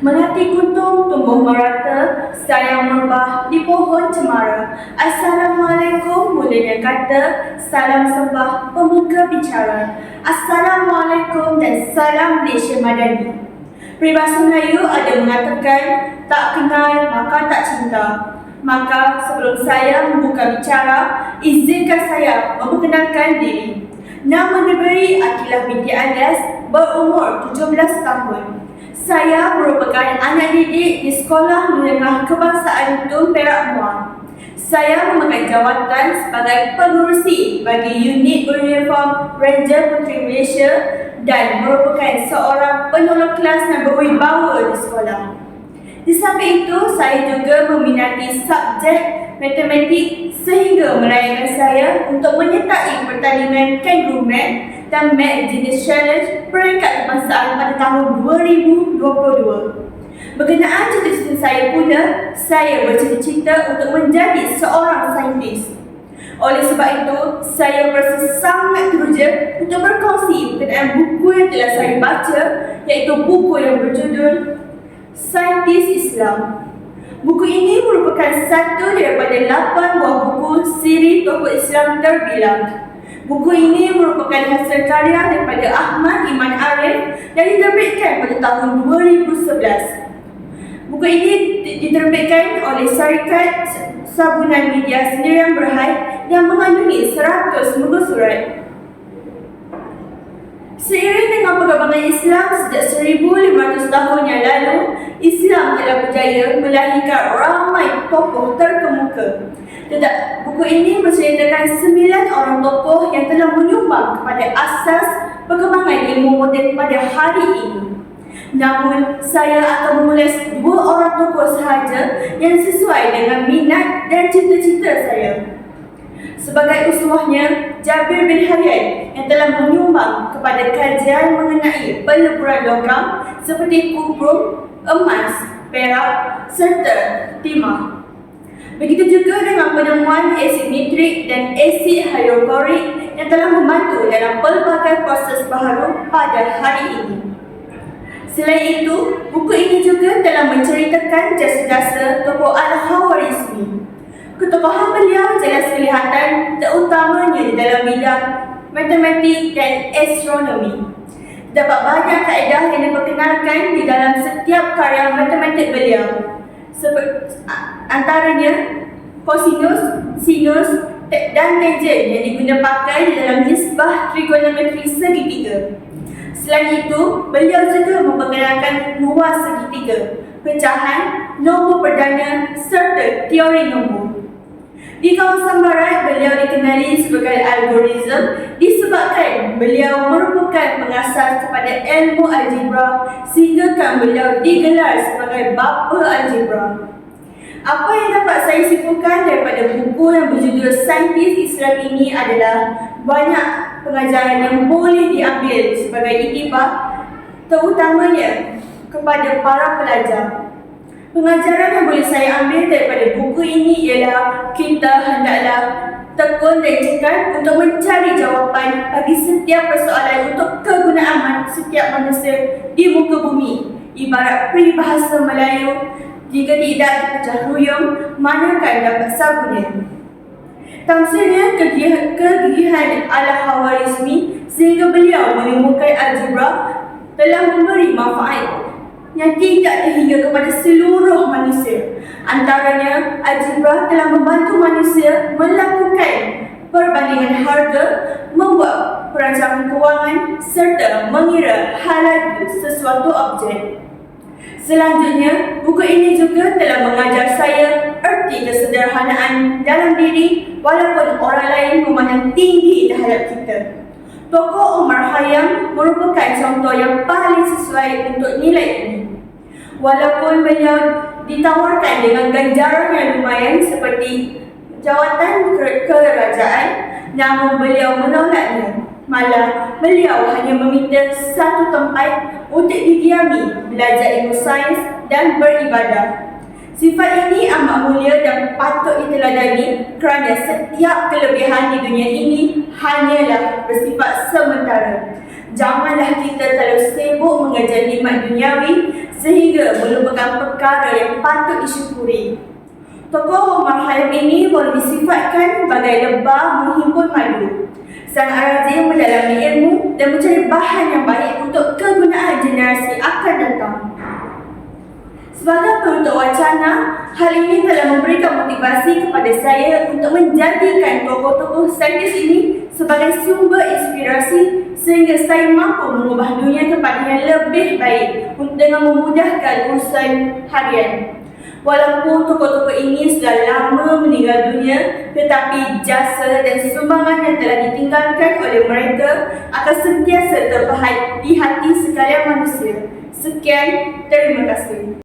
Melati kuntum tumbuh merata, sayang merbah di pohon cemara. Assalamualaikum mulianya kata, salam sembah pembuka bicara. Assalamualaikum dan salam Malaysia Madani. Peribahasa Melayu ada mengatakan, tak kenal maka tak cinta. Maka sebelum saya membuka bicara, izinkan saya memperkenalkan diri. Nama diberi Akilah binti Alias, berumur 17 tahun. Saya merupakan anak didik di Sekolah Menengah Kebangsaan Tun Perak Muar. Saya memakai jawatan sebagai pengurusi bagi unit beruniform Ranger Puteri Malaysia dan merupakan seorang penolong kelas yang berwibawa di sekolah. Di samping itu, saya juga meminati subjek matematik sehingga merayakan saya untuk menyertai pertandingan Kangaroo Mat dan Mat Genius Challenge peringkat kebangsaan pada tahun 2022. Berkenaan cita-cita saya pula, saya bercita-cita untuk menjadi seorang saintis. Oleh sebab itu, saya berasa sangat teruja untuk berkongsi berkenaan buku yang telah saya baca, iaitu buku yang berjudul Saintis Islam. Buku ini merupakan satu daripada 8 buah buku siri tokoh Islam terbilang. Buku ini merupakan hasil karya daripada Ahmad Iman Arif yang diterbitkan pada tahun 2011. Buku ini diterbitkan oleh Syarikat Sabunan Media Sendirian Berhad yang mengandungi 100 muka surat. Seiring dengan perkembangan Islam sejak 1500 tahun yang lalu, Islam telah berjaya melahirkan ramai tokoh terkemuka. Buku ini menceritakan 9 orang tokoh yang telah menyumbang kepada asas perkembangan ilmu moden pada hari ini. Namun, saya akan menulis 2 orang tokoh sahaja yang sesuai dengan minat dan cita-cita saya. Sebagai uswahnya, Jabir bin Hayyan yang telah menyumbang kepada kajian mengenai peleburan logam seperti kuprum, emas, perak serta timah. Begitu juga dengan penemuan asid nitrik dan asid hidroklorik yang telah membantu dalam pelbagai proses baharu pada hari ini. Selain itu, buku ini juga telah menceritakan jasa-jasa tokoh Al-Khawarizmi. Ketokohan beliau jelas kelihatan terutamanya di dalam bidang matematik dan astronomi. Terdapat banyak kaedah yang diperkenalkan di dalam setiap karya matematik beliau. Antaranya kosinus, sinus dan tangent yang diguna pakai di dalam nisbah trigonometri segitiga. Selain itu, beliau juga memperkenalkan luas segitiga, pecahan, nombor perdana serta teori nombor. Di kawasan barat, beliau dikenali sebagai algoritm disebabkan beliau merupakan pengasas kepada ilmu algebra sehingga beliau digelar sebagai bapa algebra. Apa yang dapat saya simpulkan daripada buku yang berjudul Saintis Islam ini adalah banyak pengajaran yang boleh diambil sebagai iktibar, terutamanya kepada para pelajar. Pengajaran yang boleh saya ambil daripada buku ini ialah kita hendaklah tekun dan cekal untuk mencari jawapan bagi setiap persoalan untuk kegunaan setiap manusia di muka bumi. Ibarat peribahasa Melayu, jika tidak dipecah ruyung, manakah dapat sabunnya? Tamsilnya kegigihan Al-Khawarizmi sehingga beliau menemukan algebra telah memberi manfaat yang tidak terhingga kepada seluruh manusia. Antaranya, algebra telah membantu manusia melakukan perbandingan harga, membuat perancangan kewangan serta mengira halal sesuatu objek. Selanjutnya, buku ini juga telah mengajar saya erti kesederhanaan dalam diri walaupun orang lain memandang tinggi terhadap kita. Tokoh Omar Khayyam merupakan contoh yang paling sesuai untuk nilai ini. Walaupun beliau ditawarkan dengan ganjaran yang lumayan seperti jawatan kerajaan, namun beliau menolaknya. Malah, beliau hanya meminta satu tempat untuk didiami, belajar ilmu sains dan beribadah. Sifat ini amat mulia dan patut diteladani kerana setiap kelebihan di dunia ini hanyalah bersifat sementara. Janganlah kita terlalu sibuk mengejar nikmat duniawi sehingga melupakan perkara yang patut disyukuri. Tokoh Omar Khayyam ini boleh disifatkan sebagai lebah menghimpun madu. Sang rajin mendalami ilmu dan mencari bahan yang baik untuk kegunaan generasi akan datang. Sebagai penutup wacana, hal ini telah memberikan motivasi kepada saya untuk menjadikan tokoh-tokoh saintis ini sebagai sumber inspirasi sehingga saya mampu mengubah dunia kepada yang lebih baik dengan memudahkan urusan harian. Walaupun tokoh-tokoh ini sudah lama meninggal dunia, tetapi jasa dan sumbangan yang telah ditinggalkan oleh mereka akan sentiasa terpahat di hati sekalian manusia. Sekian, terima kasih.